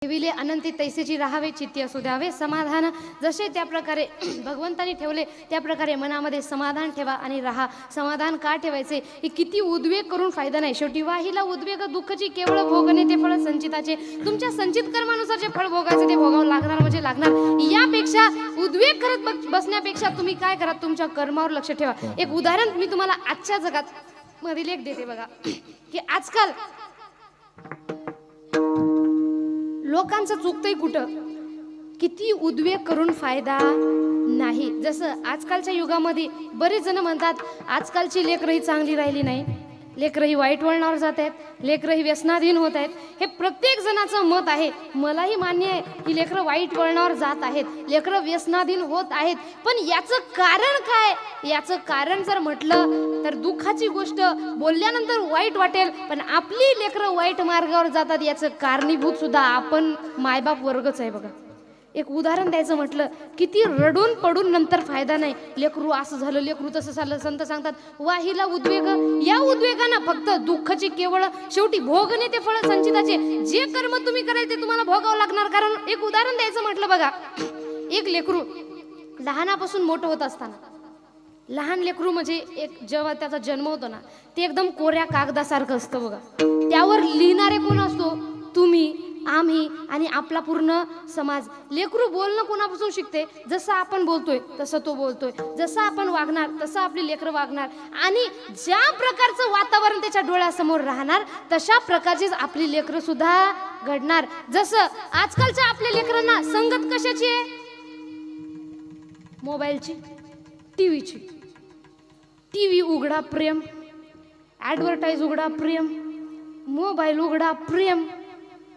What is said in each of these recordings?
ठेविले अनंती तैसेची राहावे चित्ती असू द्यावे समाधान जसे त्या प्रकारे भगवंतानी ठेवले त्या प्रकारे मनामध्ये समाधान ठेवा आणि राहा. समाधान का ठेवायचे हे किती उद्वेग करून फायदा नाही. शेवटी वाहिला उद्वेग दुःखची केवळ भोगणे ते फळ संचिताचे. तुमच्या संचित कर्मानुसार जे फळ भोगायचे ते भोगावं लागणार म्हणजे लागणार. यापेक्षा उद्वेग करत बसण्यापेक्षा तुम्ही काय करा, तुमच्या कर्मावर लक्ष ठेवा. एक उदाहरण मी तुम्हाला आजच्या जगात मधील एक देते बघा की आजकाल लोकांचं चुकतंय कुठं, किती उद्वेग करून फायदा नाही. जसं आजकालच्या युगामध्ये बरेच जण म्हणतात आजकालची लेकरही चांगली राहिली नाही, लेकरही वाईट वळणावर जात आहेत, लेकरही व्यसनाधीन होत आहेत. हे प्रत्येक जणाचं मत आहे. मलाही मान्य आहे की लेकरं वाईट वळणावर जात आहेत, लेकरं व्यसनाधीन होत आहेत. पण याचं कारण काय? याचं कारण जर म्हटलं तर दुःखाची गोष्ट बोलल्यानंतर वाईट वाटेल, पण आपली लेकरं वाईट मार्गावर जातात याचं कारणीभूत सुद्धा आपण मायबाप वर्गच आहे बघा. एक उदाहरण द्यायचं म्हटलं, किती रडून पडून नंतर फायदा नाही. लेकरू असं झालं, लेकरू तसं झालं. संत सांगतात वाहिला उद्वेग, या उद्वेगानं फक्त दुःखाची केवळ शेवटी भोगणे ते फळ संचिताचे. जे कर्म तुम्ही कराल ते तुम्हाला भोगावं लागणार. कारण एक उदाहरण द्यायचं म्हटलं बघा, एक लेकरू लहानापासून मोठं होत असताना, लहान लेकरू म्हणजे एक जेव्हा त्याचा जन्म होतो ना, ते एकदम कोऱ्या कागदासारखं असतं बघा. त्यावर लिहिणारे कोण असतो? तुम्ही, आम्ही आणि आपला पूर्ण समाज. लेकरू बोलणं कोणापासून शिकते? जसं आपण बोलतोय तसं तो बोलतोय, जसं आपण वागणार तसं आपली लेकरं वागणार, आणि ज्या प्रकारचं वातावरण त्याच्या डोळ्यासमोर राहणार तशा प्रकारचीच आपली लेकरं सुद्धा घडणार. जसं आजकालच्या आपल्या लेकरांना संगत कशाची आहे? मोबाईलची, टीव्हीची. टीव्ही उघडा प्रेम, ॲडव्हर्टाईज उघडा प्रेम, मोबाईल उघडा प्रेम,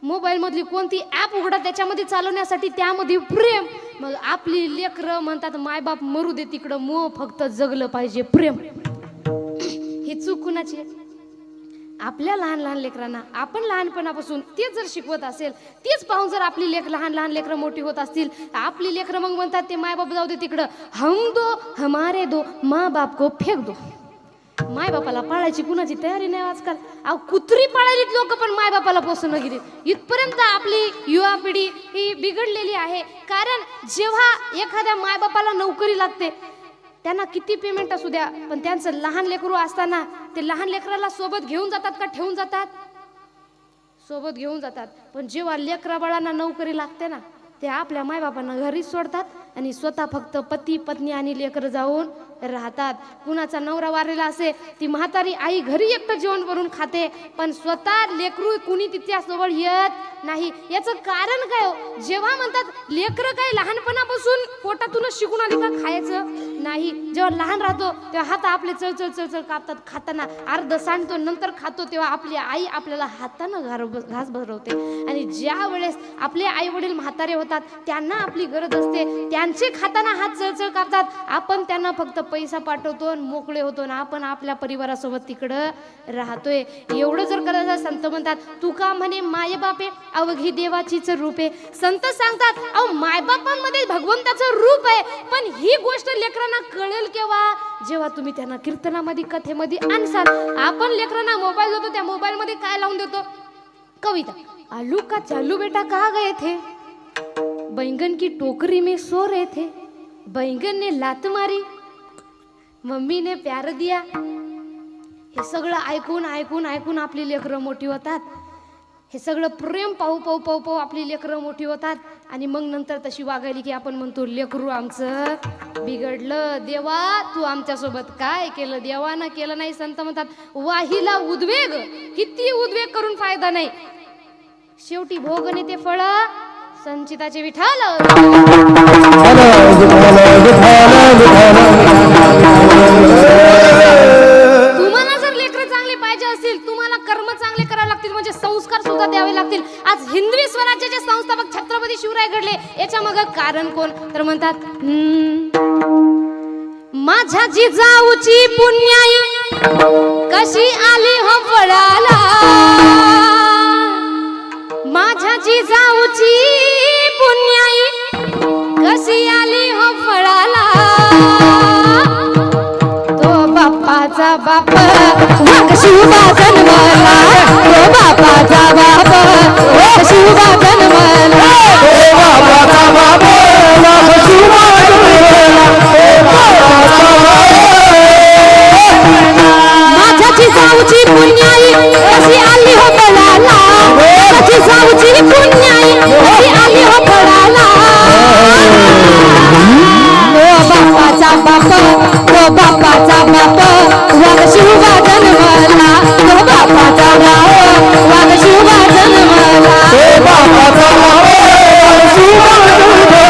मोबाईल मधली कोणती ॲप उघडा त्याच्यामध्ये चालवण्यासाठी त्यामध्ये प्रेम. मग आपली लेकरं म्हणतात मायबाप मरू दे तिकडं, मो फक्त जगलं पाहिजे प्रेम. ही चूक कुणाची आहे? आपल्या लहान लहान लेकरांना आपण लहानपणापासून तेच जर शिकवत असेल, तेच पाहून जर आपली लहान लहान लेकरं मोठी होत असतील, आपली लेकरं मग म्हणतात ते मायबाप जाऊ दे तिकडं, हम दो हमारे दो माँ बाप को फेक दो. माय बापाला पाळायची कुणाची तयारी नाही आजकाल. अहो कुत्री पाळायलीत लोक, पण माय बापाला पोसणं गेली. इथपर्यंत आपली युवा पिढी ही बिघडलेली आहे. कारण जेव्हा एखाद्या माय बापाला नोकरी लागते, त्यांना किती पेमेंट असू द्या, पण त्यांचं लहान लेकरू असताना ते लहान लेकराला सोबत घेऊन जातात का ठेवून जातात? सोबत घेऊन जातात. पण जेव्हा लेकरा बाळांना नोकरी लागते ना, ते आपल्या मायबापांना घरीच सोडतात आणि स्वतः फक्त पती पत्नी आणि लेकर जाऊन राहतात. कुणाचा नवरा वारलेला असे, ती म्हातारी आई घरी एकटं जेवण करून खाते, पण स्वतः लेकरू कुणी तिच्याजवळ येत नाही. याचं कारण काय हो? जेव्हा म्हणतात लेकरं काय लहानपणापासून पोटातूनच शिकून आली का खायचं नाही. जेव्हा लहान राहतो तेव्हा हात आपले चळचळ चळचळ कापतात, खाताना अर्ध सांडतो नंतर खातो, तेव्हा आपली आई आपल्याला हातानं घास भरवते. आणि ज्या वेळेस आपले आई वडील म्हातारे होतात त्यांना आपली गरज असते, त्यांचे खाताना हात चळचळ कापतात, आपण त्यांना फक्त पैसा पाठवतो आणि मोकळे होतो ना, आपण आपल्या परिवारासोबत तिकडं राहतोय. एवढं जर करायचं, संत म्हणतात तुका म्हणे मायबापे अवघी देवाचीच रूपे. संत सांगतात अहो मायबापांमध्ये भगवंताचं रूप आहे. पण ही गोष्ट लेकरांना कळेल केव्हा? जेव्हा तुम्ही त्यांना कीर्तनामध्ये कथेमध्ये आणसाल. आपण लेकरांना मोबाईल देतो, त्या मोबाईल मध्ये काय लावून देतो? कविता. आलू का चालू बेटा कहाँ गए थे, बैंगन की टोकरी में सो रहे थे, बैंगन ने लात मारी, मम्मी ने प्यार दिया. हे सगळं ऐकून ऐकून ऐकून आपली लेकरं मोठी होतात. हे सगळं प्रेम पाहू पाहू पाहू पाहू आपली लेकरं मोठी होतात. आणि मग नंतर तशी वागायली की आपण म्हणतो लेकरू आमचं बिघडलं. देवा तू आमच्यासोबत काय केलं? देवानं केलं नाही. संत म्हणतात वाहिला उद्वेग, किती उद्वेग करून फायदा नाही. शेवटी भोगणे ते फळ संचिताचे. विठाल तुम्हाला जर लेकरं चांगले पाहिजे असतील, तुम्हाला कर्म चांगले करावे लागतील, म्हणजे संस्कार सुद्धा द्यावे लागतील. आज हिंदवी स्वराज्याचे संस्थापक छत्रपती शिवराय घडले. याच्या मग कारण कोण? तर म्हणतात माझ्या जिजाऊची पुण्याई कशी आली हो फळाला, माझ्या जिजाऊची पुण्याई कशी आली हो फळाला. तो बाप्पाचा बाप वाघ शिवबा जन्मला तो बापाचा बाप वाघ शिवबा जन्मला बापाचा बाप वाघ शिवबा जन्मला माझ्या जिजाऊची पुण्याई कशी आली हो कळाला माझ्या जिजाऊची पुण्याई कशी आली हो कळाला बापाचा बाप तो बापाचा बाप वाघ शिवबा जन्मला तो बापाचा बाप वाघ शिवबा जन्मला बापाचा बाप वाघ शिवबा जन्मला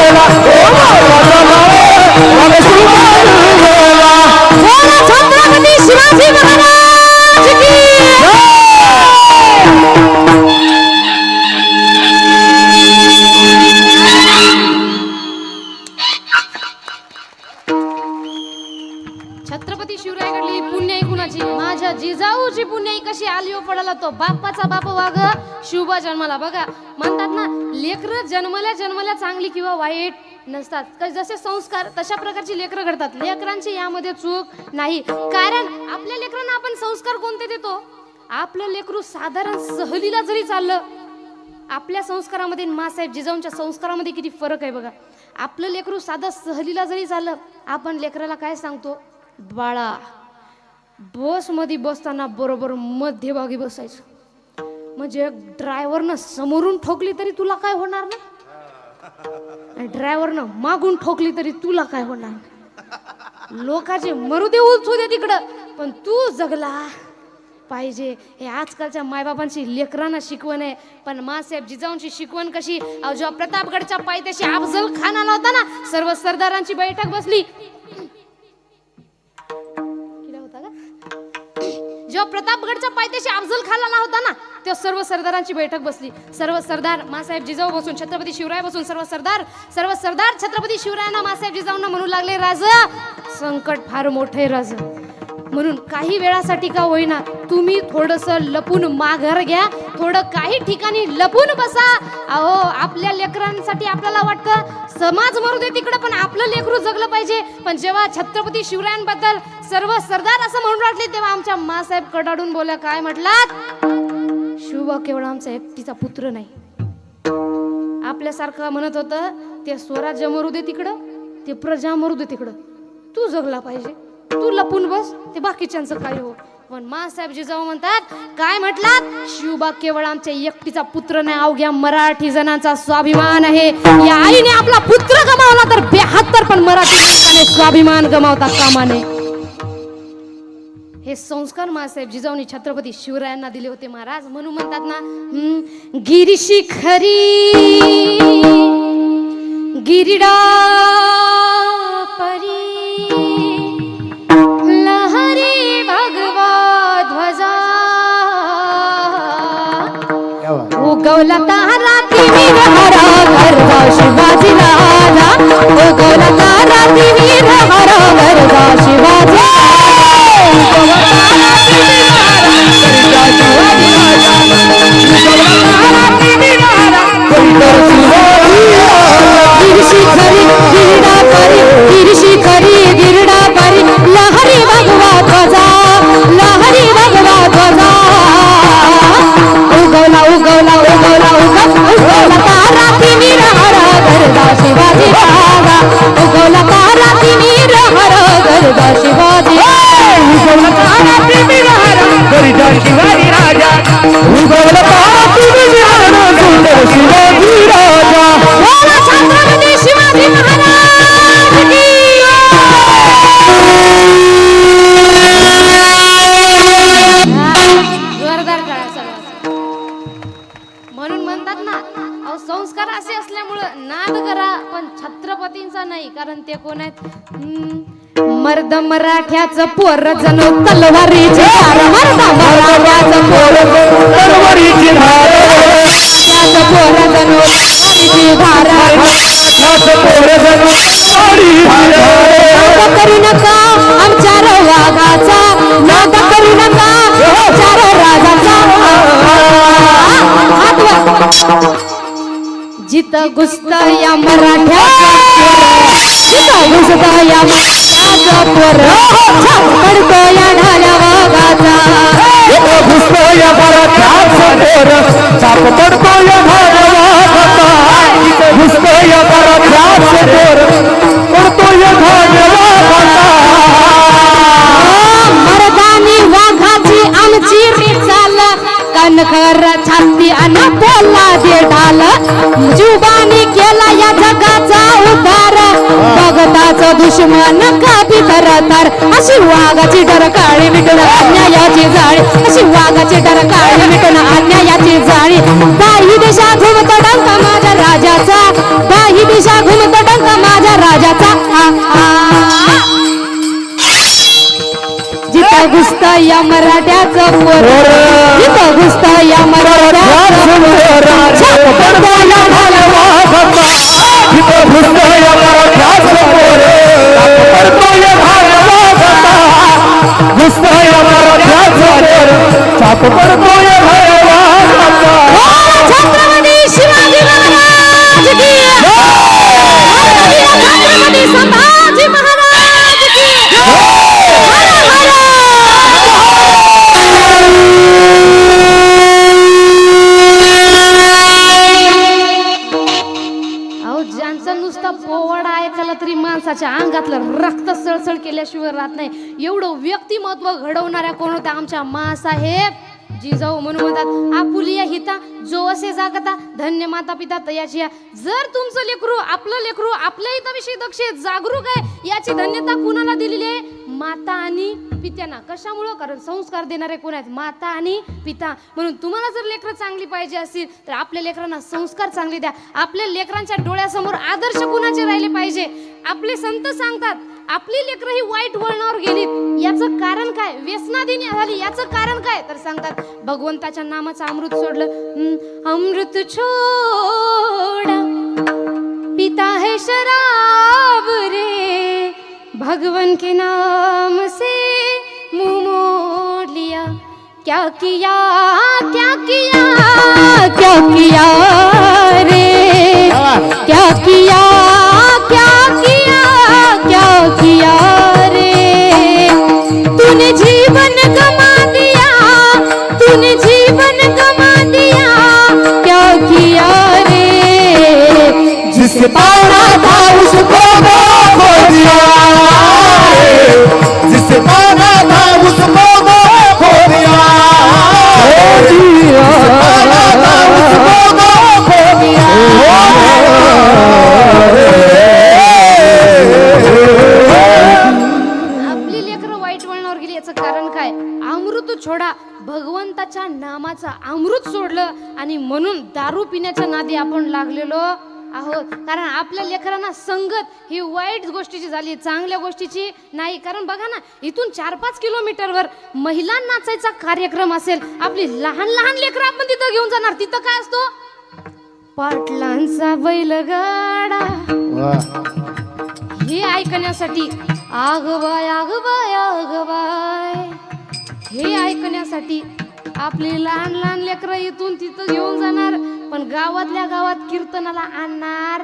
वाघ शिवबा जन्मला बोला छत्रपती शिवाजी महाराज की छत्रपती शिवरायाकडली पुण्याई कुणाची माझ्या जिजाऊची पुण्याई कशी आली हो पडाला तो बाप्पाचा बाप वाघ शिवबा जन्माला बघा म्हणतात ना लेकरं जन्मल्या चांगली किंवा वाईट नसतात जसे संस्कार तशा प्रकारची लेकरं घडतात लेकरांची यामध्ये चूक नाही कारण आपल्या लेकरांना आपण संस्कार कोणते देतो आपलं लेकरू साधारण सहलीला जरी चाललं आपल्या संस्कारामध्ये मासाहेब जिजाऊंच्या संस्कारामध्ये किती फरक आहे बघा आपलं लेकरू साधं सहलीला जरी चाललं आपण लेकराला काय सांगतो बाळा बस मध्ये बसताना बरोबर मध्यभागी बसायचं म्हणजे ड्रायव्हरनं समोरून ठोकली तरी तुला काय होणार ना ड्रायव्हरनं मागून ठोकली तरी तुला काय होणार लोकांचे मरू दे उचू दे तिकडं पण तू जगला पाहिजे हे आजकालच्या मायबापांची लेकरांना शिकवण आहे पण मासाहेब जिजाऊंची शिकवण कशी जेव्हा प्रतापगडच्या पायथ्याशी अफजल खान आला होता ना सर्व सरदारांची बैठक बसली जेव्हा प्रतापगडच्या पायथ्याशी अफजल खान आला होता ना तेव्हा सर्व सरदारांची बैठक बसली सर्व सरदार मासाहेब जिजाऊ बसून छत्रपती शिवराय बसून सर्व सरदार छत्रपती शिवरायांना मासाहेब जिजाऊंना म्हणू लागले राजा संकट फार मोठे राज म्हणून काही वेळासाठी का होईना तुम्ही थोडंसं लपून माघार घ्या थोडं काही ठिकाणी लपून बसा अहो आपल्या लेकरांसाठी आपल्याला वाटतं समाज मरू दे तिकडं पण आपलं लेकरू जगलं पाहिजे पण जेव्हा छत्रपती शिवरायांबद्दल सर्व सरदार असं म्हणून वाटले तेव्हा आमच्या मासाहेब कडाडून बोल्या काय म्हटलात शिवबा केवळ आमचा एकटीचा पुत्र नाही आपल्यासारखं म्हणत होतं ते स्वराज्य मरू दे तिकडं ते प्रजा मरू दे तिकडं तू जगला पाहिजे तू लपून बस ते बाकीच्यांचं काय हो पण मासाहेब जिजाऊ म्हणतात काय म्हटलात शिवबा केवळ आमच्या एकटीचा पुत्र नाही अवघ्या मराठी जणांचा स्वाभिमान आहे या आईने आपला पुत्र गमावला तर 72 पण मराठी स्वाभिमान गमावता कामा नये हे संस्कार मासाहेब जिजाऊंनी छत्रपती शिवरायांना दिले होते महाराज म्हणून म्हणतात ना गिरीशी खरी गिरिडा परी लहरी भगवा ध्वजा उगवला तारा तिमीर हरा गरजा शिवाजी राजा उगवला तारा तिमीर हरा गरजा शिवाजी गिरडा परी लहरी भगवा ध्वजा उगवला तारा तिमीर हरा गरजा शिवाजी राजा उगवला तारा तिमीर हरा गरजा शिवाजी उगवला तारा तिमीर हरा गरजा शिवाजी राजा उगवला तारा तिमीर हरा गरजा शिवाजी राजा बोला छत्रपती शिवाजी महाराज की जोरदार काळा सर्व म्हणून म्हणतात ना अहो संस्कार असे असल्यामुळं नाद करा पण छत्रपतींचा नाही कारण ते कोण आहेत मर्द मराठ्याचं पोर जणू तलवारीचे धार मर्द मराठ्याचं पोर तलवारीची धार त्याचं पोर जणू तलवारीची धार त्याचं पोर जणू तलवारी नाद करू नका आमच्या वाघाचा नाद करू नका आमच्या राजाचा जिथं घुसता या मराठ्याचा जिथं घुसता या मराठ्याचा पोर छाप पडतो या ढाल्यावर जगाचा घुसतोय बरं समोर चाप पडतोय भागवाचा घुसतोय बरं समोर पडतोय भागवाचा मर्दानी वाघाची आमची रिचाल कणखर छाती अन बोलला दे ढाल जुबानी केला या जगाचा उद्धार बघताच दुश्मन का भीतर तर अशी वाघाची डर काळी मिटून अन्यायाची जाळी अशी वाघाची डर काळी मिटून अन्यायाची जाळी बाही दिशा घुमतो डंक माझ्या राजाचा बाही दिशा घुमतो डंक माझ्या राजाचा जिथं घुसत या मराठ्याचं पोर जिथं घुसत या मराठ्याचं छत्रपती शिवाजी महाराज की छत्रपती संभाजी महाराज की ज्यांचा नुसता पोवाडा ऐकायला तरी माणसाच्या अंगातलं रक्त सळसळ केल्याशिवाय राहत नाही. एवढं व्यक्तिमत्व घडवणाऱ्या कोण होत्या आमच्या मासाहेब जिजाऊ म्हणून म्हणतात आपुलिया हिता जो असे जागता धन्य माता पिता तयाची. जर तुमचं लेकरू आपल्या हिताविषयी दक्ष जागरूक आहे याची धन्यता कुणाला दिलेली आहे? माता आणि पित्यांना. कशामुळं? कारण संस्कार देणारे कोण आहेत? माता आणि पिता. म्हणून तुम्हाला जर लेकरं चांगली पाहिजे असतील तर आपल्या लेकरांना संस्कार चांगले द्या. आपल्या लेकरांच्या डोळ्यासमोर आदर्श कुणाचे राहिले पाहिजे? आपले संत सांगतात आपली लेकरं ही वाईट वळणावर गेलीत याचं कारण काय? व्यसनाधीन झाली याचं कारण काय? तर सांगतात भगवंताच्या नामाचं अमृत सोडलं. अमृत छोड़ा पिता है शराब रे भगवन के नाम से मुंह मोड़ लिया. क्या किया क्या किया क्या किया रे क्या किया क्या किया क्या किया रे तूने जीवन गमा दिया तूने जीवन गमा दिया क्या किया रे जिससे पाना था उसको खो दिया जिससे पाना था उसको खो दिया आपली लेकरं वाईट वळणावर गेली याचं कारण काय? अमृत छोडा भगवंताच्या नामाचा अमृत सोडलं आणि म्हणून दारू पिण्याच्या नादी आपण लागलेलो आहोत. कारण आपल्या लेकरांना संगत ही वाईट गोष्टीची झाली, चांगल्या गोष्टीची नाही. कारण बघा ना, इथून 4-5 किलोमीटरवर महिला नाचायचा कार्यक्रम असेल, आपली लहान लहान लेकरं आपण तिथं घेऊन जाणार. तिथं काय असतो? पाटलांचा बैलगाडा हे ऐकण्यासाठी आगबाय आगबाय आगबाय हे ऐकण्यासाठी आपली लहान लहान लेकरं इथून तिथं घेऊन जाणार, पण गावातल्या गावात कीर्तनाला आणणार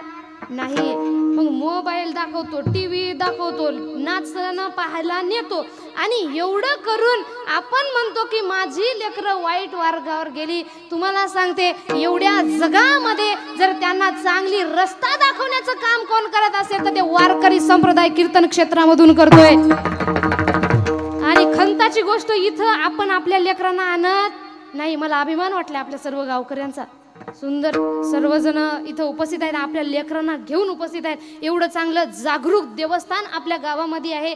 नाही. मग मोबाईल दाखवतो, टीव्ही दाखवतो, नाचणं पाहायला नेतो आणि एवढं करून आपण म्हणतो की माझी लेकरं वाईट मार्गावर गेली. तुम्हाला सांगते एवढ्या जगामध्ये जर त्यांना चांगली रस्ता दाखवण्याचं काम कोण करत असेल तर ते वारकरी संप्रदाय कीर्तन क्षेत्रामधून करतोय. आणि खंताची गोष्ट इथं आपण आपल्या लेकरांना आणत नाही. मला अभिमान वाटला आपल्या सर्व गावकऱ्यांचा. सुंदर सर्वजण इथं उपस्थित आहेत, आपल्या लेकरांना घेऊन उपस्थित आहेत. एवढं चांगलं जागरूक देवस्थान आपल्या गावामध्ये आहे.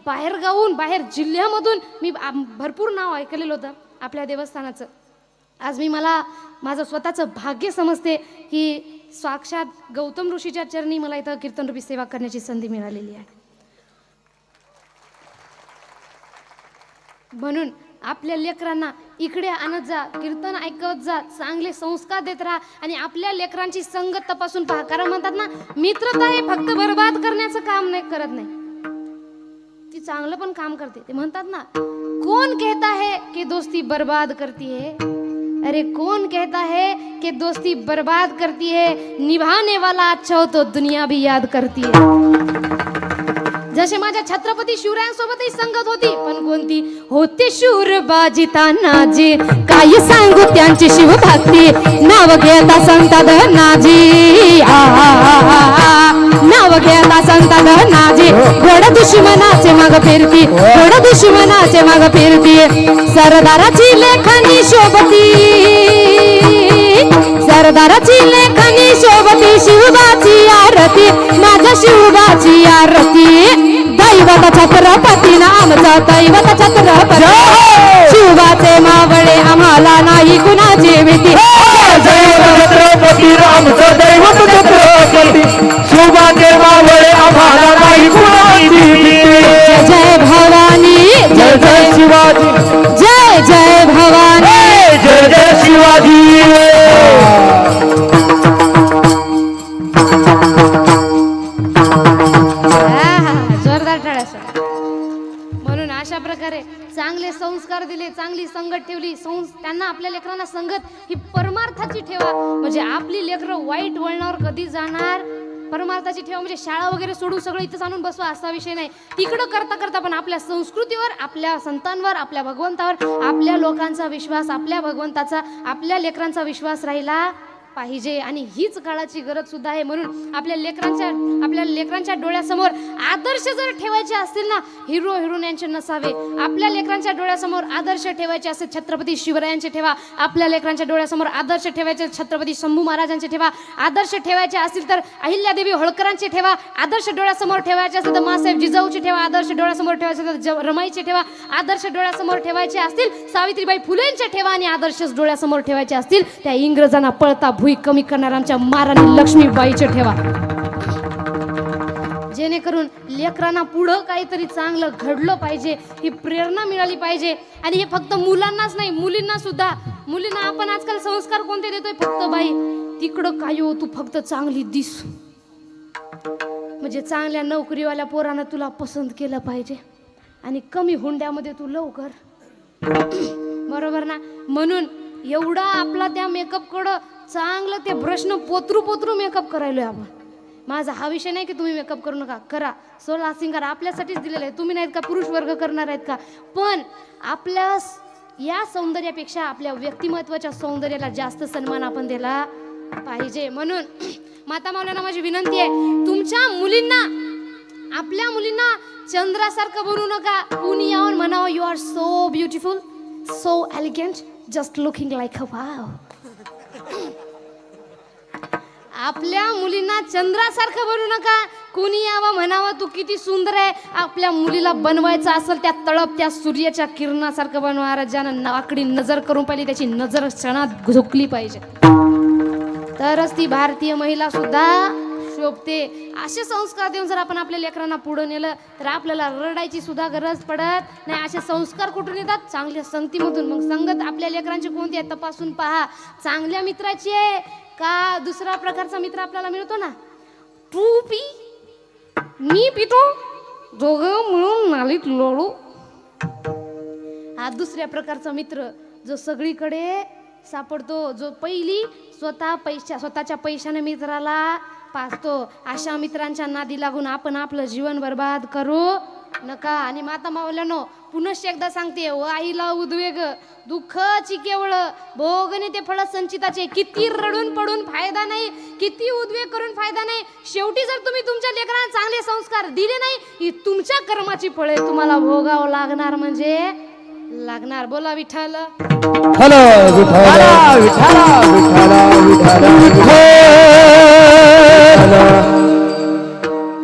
बाहेर गावून बाहेर जिल्ह्यामधून मी भरपूर नाव ऐकलेलं होतं आपल्या देवस्थानाचं. आज मी मला माझं स्वतःचं भाग्य समजते की साक्षात गौतम ऋषीच्या चरणी मला इथं कीर्तनरूपी सेवा करण्याची संधी मिळालेली आहे. म्हणून आपल्या लेकरांना इकडे आणत जा, कीर्तन ऐकत जा, चांगले संस्कार देत राहा आणि आपल्या लेकरांची संगत तपासून पहा. कारण म्हणतात ना, मित्रता हे फक्त बर्बाद करण्याचं काम नाही करत नाही, ती चांगलं पण काम करते. ते म्हणतात ना, कौन कहता है कि दोस्ती बर्बाद करती है? अरे कौन कहता है कि दोस्ती बर्बाद करती है? निभाने वाला अच्छा हो तो दुनिया भी याद करती है. जसे माझ्या छत्रपती शिवरायांसोबतही संगत होती, पण कोणती होते शूर बाजी तानाजी, काय सांगू त्यांची शिवभक्ती, नाव घेता संत धनाजी, नाव घेता संत धनाजी, घोड दुश्मनाचे माग फिरती, घोड दुश्मनाचे माग फिरती, सरदाराची लेखनी शोभती, सरदाराची लेखनी शोभती, शिवबाची आरती, माझ्या शिवबाची आरती, दैवत छत्रपती नामचा दैवत छत्रपती, शिवबाचे मावळे आम्हाला नाही कुणाची भीती, छत्रपती रामचं दैवत छत्रपती, शिवबाचे मावळे आम्हाला नाही कुणाची भीती. जय जय भवानी, जय जय शिवाजी, जय जय भवानी, जय जय शिवाजी. जोरदार टाळ्या सर. म्हणून अशा प्रकारे चांगले संस्कार दिले, चांगली संगत ठेवली, त्यांना आपल्या लेकरांना संगत ही परमार्थाची ठेवा, म्हणजे आपली लेकरं वाईट वळणावर कधी जाणार, परमार्थाची ठेवा, म्हणजे शाळा वगैरे सोडून सगळं इथं आणून बसवा असा विषय नाही, तिकडं करता करता पण आपल्या संस्कृतीवर, आपल्या संतांवर, आपल्या भगवंतावर आपल्या लोकांचा विश्वास, आपल्या भगवंताचा आपल्या लेकरांचा विश्वास राहिला पाहिजे. आणि हीच काळाची गरज सुद्धा आहे. म्हणून आपल्या लेकरांच्या डोळ्यासमोर आदर्श जर ठेवायचे असतील ना, हिरो हिरोईन यांचे नसावे, आपल्या लेकरांच्या डोळ्यासमोर आदर्श ठेवायचे असतील छत्रपती शिवरायांचे ठेवा, आपल्या लेकरांच्या डोळ्यासमोर आदर्श ठेवायचे छत्रपती शंभू महाराजांचे ठेवा, आदर्श ठेवायचे असतील तर अहिल्यादेवी होळकरांचे ठेवा, आदर्श डोळ्यासमोर ठेवायचे असतील तर मासाहेब जिजाऊचे ठेवा, आदर्श डोळ्यासमोर ठेवायचे असतील तर रमाईचे ठेवा, आदर्श डोळ्यासमोर ठेवायचे असतील सावित्रीबाई फुलेंचे ठेवा, आणि आदर्श डोळ्यासमोर ठेवायचे असतील त्या इंग्रजांना पळता भुई कमी करणार आमच्या महाराणी लक्ष्मीबाईचे ठेवा, जेणेकरून लेकरांना पुढं काहीतरी चांगलं घडलं पाहिजे, ही प्रेरणा मिळाली पाहिजे. आणि हे फक्त मुलांनाच नाही, मुलींना सुद्धा. मुलींना आपण आजकाल संस्कार कोणते देतोय, फक्त बाई तिकडं काय हो, तू फक्त चांगली दिस, म्हणजे चांगल्या नोकरीवाल्या पोरानं तुला पसंत केलं पाहिजे, आणि कमी हुंड्यामध्ये तू लवकर, बरोबर ना. म्हणून एवढा आपला त्या मेकअपकडं चांगलं ते ब्रशनं पोतरू मेकअप करायलोय आपण. माझा हा विषय नाही की तुम्ही मेकअप करू नका, करा, सोला सिंगार आपल्यासाठीच दिलेलं आहे, तुम्ही नाहीत का, पुरुष वर्ग करणार आहेत का, पण आपल्या या सौंदर्यापेक्षा आपल्या व्यक्तिमत्वाच्या सौंदर्याला जास्त सन्मान आपण दिला पाहिजे. म्हणून माता मावल्यांना माझी विनंती आहे, तुमच्या मुलींना, आपल्या मुलींना चंद्रासारखं बनवू नका, कुणी यावून म्हणावं you are so beautiful, so elegant, just looking like a wow. आपल्या मुलींना चंद्रासारखं बनवू नका, कोणी यावं म्हणावं तू किती सुंदर आहे. आपल्या मुलीला बनवायचं असेल त्या तळप, त्या सूर्याच्या किरणासारखं बनवा, ज्यानं नावाकडे नजर करून पाहिली त्याची नजर क्षणात झोकली पाहिजे, तरच ती भारतीय महिला सुद्धा शोभते. असे संस्कार देऊन जर आपण आपल्या लेकरांना पुढे नेलं तर आपल्याला रडायची सुद्धा गरज पडत नाही. असे संस्कार कुठून येतात, चांगल्या संगतीमधून. मग संगत आपल्या लेकरांची कोणती आहे तपासून पहा, चांगल्या मित्राची आहे का दुसरा प्रकारचा मित्र आपल्याला मिळतो ना, तू पी मी पितो दोघं मिळून नालीत लोळू, हा दुसऱ्या प्रकारचा मित्र जो सगळीकडे सापडतो, जो पहिली स्वतःच्या पैशाने मित्राला पाचतो. अशा मित्रांच्या नादी लागून आपण आपलं जीवन बर्बाद करू नका. आणि माता मावल्यानो पुनश्च एकदा सांगते, व आईला उद्वेग दुःखची केवळ भोगणे ते फळ संचिताचे, किती रडून पडून फायदा नाही, किती उद्वेग करून फायदा नाही. शेवटी जर तुम्ही तुमच्या लेकरांना चांगले संस्कार दिले नाही, ही तुमच्या कर्माची फळे तुम्हाला भोगावं लागणार, म्हणजे लागणार. बोला विठ्ठल. हॅलो विठ्ठला विठ्ठला विठ्ठला विठ्ठला.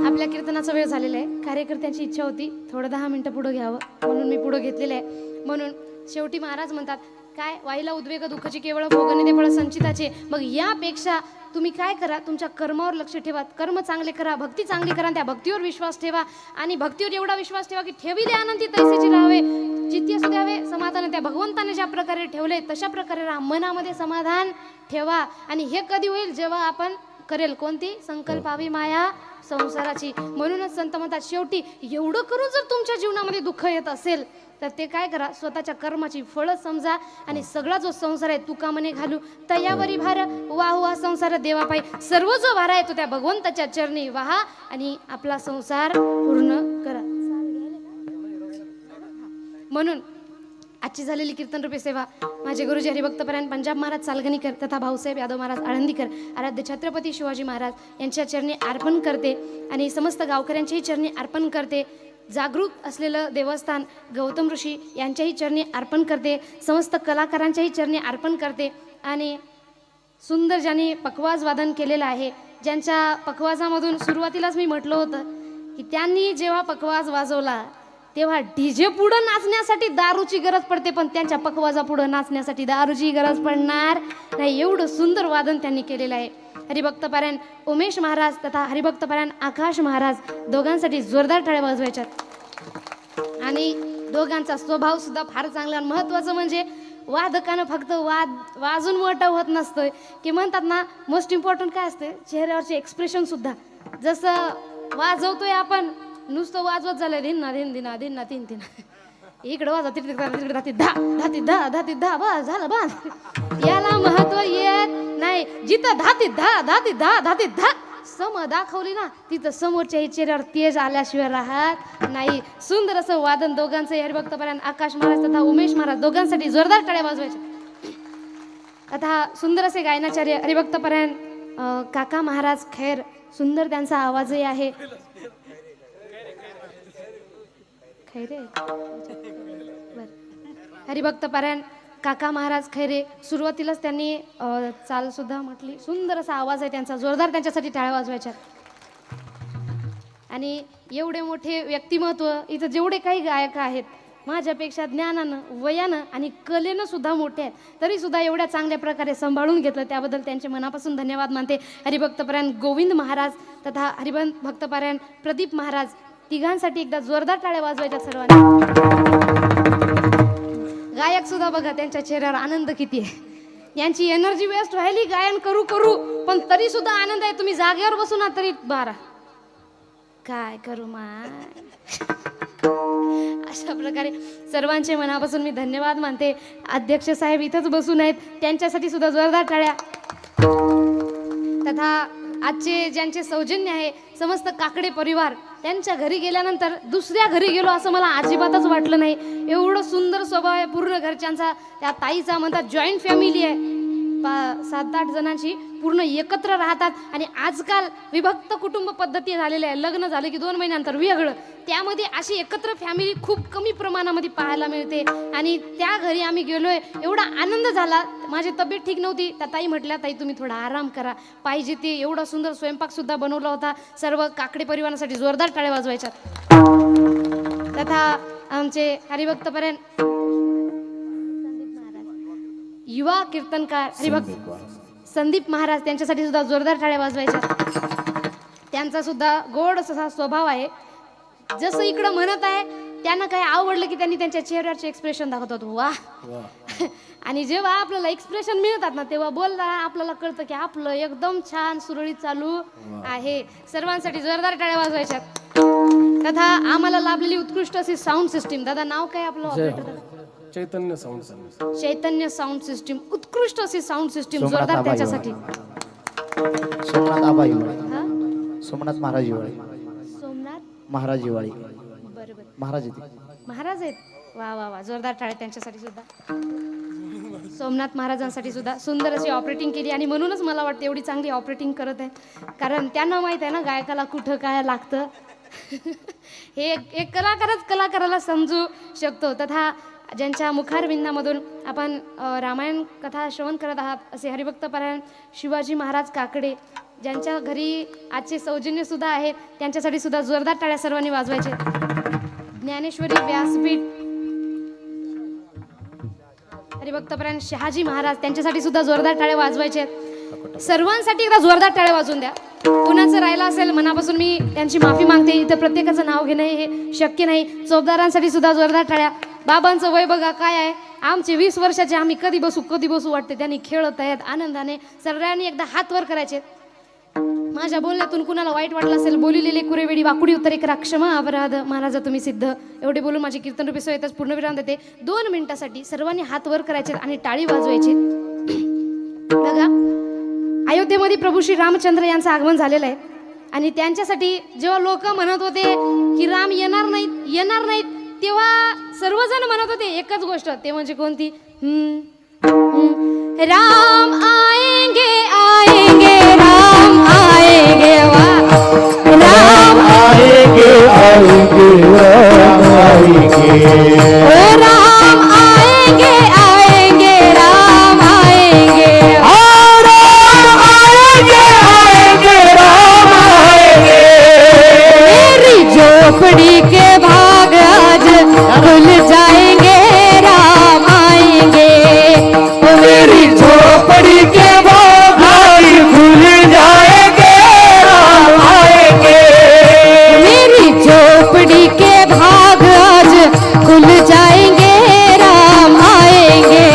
आपल्या कीर्तनाचा वेळ झालेला आहे. कार्यकर्त्यांची इच्छा होती थोडं 10 मिनिटं पुढे घ्यावं, म्हणून मी पुढे घेतलेलं आहे. म्हणून शेवटी महाराज म्हणतात काय, वाईला उद्वेग दुःखाची केवळ भोगणे ते फळ संचिताचे. मग यापेक्षा तुम्ही काय करा, तुमच्या कर्मावर लक्ष ठेवा, कर्म चांगले करा, भक्ती चांगली करा, त्या भक्तीवर विश्वास ठेवा. आणि भक्तीवर एवढा विश्वास ठेवा की ठेविले आनंदी तैसेची राहावे, चित्ती असू द्यावे समाधान. त्या भगवंताने ज्या प्रकारे ठेवले तशा प्रकारे राहा, मनामध्ये समाधान ठेवा. आणि हे कधी होईल, जेव्हा आपण करेल कोणती संकल्पावी माया संसाराची. म्हणूनच संत म्हणतात शेवटी एवढं करून जर तुमच्या जीवनामध्ये दुःख येत असेल तर ते काय करा, स्वतःच्या कर्माची फळं समजा. आणि सगळा जो संसार आहे तुका मने घालू तयावरी भार, वाहू हा संसार देवा पायी. सर्व जो भार आहे तो त्या भगवंताच्या चरणी वाहा आणि आपला संसार पूर्ण करा. म्हणून आजची झालेली कीर्तनरूपी सेवा माझे गुरुजी हरिभक्तपरायण पंजाब महाराज सालगणीकर तथा भाऊसाहेब यादव महाराज आळंदीकर आराध्य छत्रपती शिवाजी महाराज यांच्या चरणी अर्पण करते आणि समस्त गावकऱ्यांच्याही चरणी अर्पण करते. जागृत असलेलं देवस्थान गौतम ऋषी यांच्याही चरणी अर्पण करते. समस्त कलाकारांच्याही चरणी अर्पण करते. आणि सुंदर ज्यांनी पखवाज वादन केलेलं आहे, ज्यांच्या पखवाजामधून सुरुवातीलाच मी म्हटलं होतं की त्यांनी जेव्हा पखवाज वाजवला तेव्हा डीजे पुढं नाचण्यासाठी दारूची गरज पडते, पण त्यांच्या पखवाजा पुढं नाचण्यासाठी दारूची गरज पडणार नाही. एवढं सुंदर वादन त्यांनी केलेलं आहे. हरिभक्तपरायण उमेश महाराज तथा हरिभक्तपरायण आकाश महाराज दोघांसाठी जोरदार टाळ्या वाजवायच्यात. आणि दोघांचा स्वभाव सुद्धा फार चांगला. आणि महत्त्वाचं म्हणजे वादकानं फक्त वाजून मोठं होत नसतं, की म्हणतात ना मोस्ट इम्पॉर्टंट काय असते चेहऱ्यावरचे एक्सप्रेशन सुद्धा. जसं वाजवतोय आपण नुसतं वाजवत झालं धिन्ना धिन दिना धिन्ना तीन तीन इकडं वाजव तिकडे धाती धा धाती धा धाती धा बस झालं बस. याला महत्व येत नाही. जिथं धाती धा धाती धा धाती धा सम दाखवली ना तिथं समोरच्याही चेहऱ्यावर तेज आल्याशिवाय राहत नाही. सुंदर असं वादन दोघांचं हरिभक्तपरायण आकाश महाराज तथा उमेश महाराज दोघांसाठी जोरदार टाळ्या वाजवायच्या. तथा सुंदर असे गायनाचार्य हरिभक्तपरायण काका महाराज खैर, सुंदर त्यांचा आवाजही आहे. खैरे हरिभक्तपरायण काका महाराज खैरे, सुरुवातीलाच त्यांनी चाल सुद्धा म्हटली. सुंदर असा आवाज आहे त्यांचा, जोरदार त्यांच्यासाठी टाळ्या वाजवायच्या. आणि एवढे मोठे व्यक्तिमत्व इथं जेवढे काही गायक आहेत माझ्यापेक्षा ज्ञानानं वयानं आणि कलेनं सुद्धा मोठे आहेत, तरी सुद्धा एवढ्या चांगल्या प्रकारे सांभाळून घेतलं त्याबद्दल त्यांचे मनापासून धन्यवाद मानते. हरिभक्तपरायण गोविंद महाराज तथा हरिभक्तपरायण प्रदीप महाराज तिघांसाठी एकदा जोरदार टाळ्या वाजवायच्या सर्वांनी. गायक सुद्धा बघा त्यांच्या चेहऱ्यावर आनंद किती आहे. यांची एनर्जी वेस्ट व्हायली गायन करू करू, पण तरी सुद्धा आनंद आहे. तुम्ही जागेवर बसून ना तरी बारा काय करू माय. अशा प्रकारे सर्वांचे मनापासून मी धन्यवाद मानते. अध्यक्ष साहेब इथंच बसून आहेत, त्यांच्यासाठी सुद्धा जोरदार टाळ्या. तथा आजचे ज्यांचे सौजन्य आहे समस्त काकडे परिवार, त्यांच्या घरी गेल्यानंतर दुसऱ्या घरी गेलो असं मला अजिबातच वाटलं नाही. एवढं सुंदर स्वभाव आहे पूर्ण घरच्यांचा. त्या ताईचा म्हणतात जॉईंट फॅमिली आहे, 7-8 जणांची पूर्ण एकत्र राहतात. आणि आजकाल विभक्त कुटुंब पद्धती झालेल्या आहे. लग्न झालं की 2 महिन्यानंतर वेगळं, त्यामध्ये अशी एकत्र फॅमिली खूप कमी प्रमाणामध्ये पाहायला मिळते. आणि त्या घरी आम्ही गेलोय, एवढा आनंद झाला. माझी तब्येत ठीक नव्हती, त्या ताई म्हटल्या ताई तुम्ही थोडा आराम करा, पाहिजे ते एवढा सुंदर स्वयंपाक सुद्धा बनवला होता. सर्व काकडे परिवारासाठी जोरदार टाळ्या वाजवायच्या. तथा आमचे हरिभक्तपरायण युवा कीर्तनकार हरिभक्त संदीप महाराज, त्यांच्यासाठी सुद्धा जोरदार टाळ्या वाजवायच्या. त्यांचा सुद्धा गोड असा स्वभाव आहे. जसं इकडं म्हणत आहे त्यांना काय आवडलं की त्यांनी त्यांच्या चेहऱ्यावरचे एक्सप्रेशन दाखवतात. वा. आणि जेव्हा आपल्याला एक्सप्रेशन मिळतात ना तेव्हा बोलला आपल्याला कळतं की आपलं एकदम छान सुरळीत चालू आहे. सर्वांसाठी जोरदार टाळ्या वाजवायच्या. तथा आम्हाला लाभलेली उत्कृष्ट अशी साऊंड सिस्टीम. दादा नाव काय आपलं ऑपरेटर? चैतन्य साऊंड सर्व्हिस. चैतन्य साऊंड सिस्टीम, उत्कृष्ट अशी साऊंड सिस्टीम जोरदार त्याच्यासाठी. सोमनाथ आबा युवाळे, हा? सोमनाथ महाराज युवाळे, सोमनाथ महाराज युवाळे, बरोबर महाराज येते. महाराज आहेत. वा वा वा, जोरदार टाळ्या त्यांच्यासाठी सुद्धा. सोमनाथ महाराजांसाठी सुद्धा सुंदर अशी ऑपरेटिंग केली. आणि म्हणूनच मला वाटतं एवढी चांगली ऑपरेटिंग करत आहे, कारण त्यांना माहीत आहे ना गायकाला कुठं काय लागतं. हे एक कलाकारच कलाकाराला समजू शकतो. तथा ज्यांच्या मुखारविंदामधून आपण रामायण कथा श्रवण करत आहात असे हरिभक्तपरायण शिवाजी महाराज काकडे, ज्यांच्या घरी आजचे सौजन्य सुद्धा आहेत, त्यांच्यासाठी सुद्धा जोरदार टाळ्या सर्वांनी वाजवायचे. ज्ञानेश्वरी व्यासपीठ हरिभक्तपरायण शहाजी महाराज, त्यांच्यासाठी सुद्धा जोरदार टाळ्या वाजवायचे. सर्वांसाठी एकदा जोरदार टाळ्या वाजवून द्या. कुणाचं राहिलं असेल मनापासून मी त्यांची माफी मागते. इथं प्रत्येकाचं नाव घेणं हे शक्य नाही. चौकदारांसाठी सुद्धा जोरदार टाळ्या. बाबांचं वय बघा काय आहे, आमचे 20 वर्षाचे, आम्ही कधी बसू वाटते. त्यांनी खेळत आहेत आनंदाने. सर्वांनी एकदा हात वर करायचे. माझ्या बोलण्यातून कुणाला वाईट वाटलं असेल, बोलिलेले कुरेवेडी वाकुडी उत्तरे करा, क्षमा अपराध महाराज तुम्ही सिद्ध. एवढे बोलून माझी कीर्तनरूपी सोयतच पूर्णविराम देते. 2 मिनिटासाठी सर्वांनी हात वर करायचे आणि टाळी वाजवायची. बघा अयोध्येमध्ये प्रभू श्री रामचंद्र यांचं आगमन झालेलं आहे. आणि त्यांच्यासाठी जेव्हा लोक म्हणत होते की राम येणार नाहीत तेव्हा सर्वजण म्हणत होते एकच गोष्ट, ते म्हणजे कोणती? राम आएंगे आएंगे राम आएंगे वा राम आएंगे आएंगे राम आएंगे ओ राम आएंगे आएंगे राम आएंगे राम आएंगे आएंगे राम आएंगे मेरी झोपड़ी के भाग आज खुल जाएंगे राम आएंगे ओ मेरी झोपड़ी के बाद खुल जाएंगे राम आएंगे मेरी झोपड़ी के भाग आज खुल जाएंगे राम आएंगे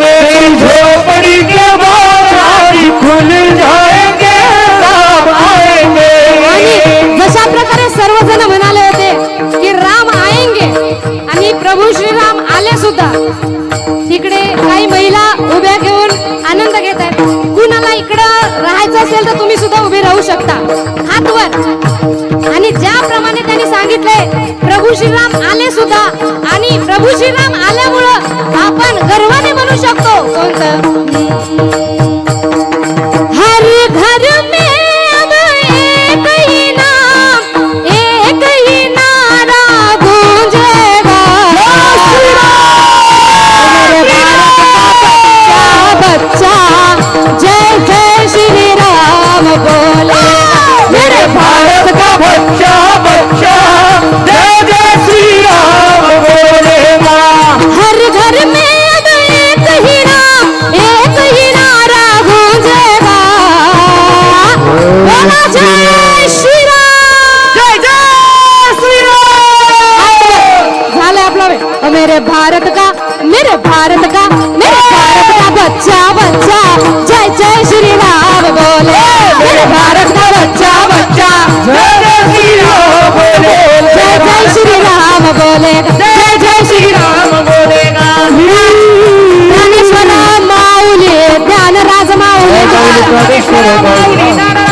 मेरी झोपड़ी के बाद खुल जाएंगे राम आएंगे आणि जशा प्रकारे सर्वजण म्हणाले होते की राम आएंगे आणि प्रभू श्रीराम आले सुद्धा, तिकडे काही महिला उभ्या घेऊन आनंद घेत आहेत. कुणाला इकडं राहायचं असेल तर तुम्ही सुद्धा उभे राहू शकता हात वर. आणि ज्याप्रमाणे त्यांनी सांगितलंय प्रभू श्रीराम आले सुद्धा, आणि प्रभू श्रीराम आल्यामुळं आपण गर्वाने म्हणू शकतो कोणतं? हर घर में अब एक ही नारा गूंजेगा. बच्चा जय जय श्री राम बोले. मेरे भारत का बच्चा बच्चा जय जय श्री राम बोलेगा. हर घर में अब एक ही नारा गूंजेगा. बोला जय श्री राम. जय जय श्री राम. झालं आपला वेळ. मेरे भारत का बच्चा बच्चा जय जय श्री राम बोले. मेरे भारत का बच्चा बच्चा जय जय श्री राम बोलेगा. जय जय श्री राम बोलेगा. जय जय श्री राम बोलेगा. ज्ञानेश्वर माऊली ज्ञानराज माऊली ज्ञानेश्वर माऊली.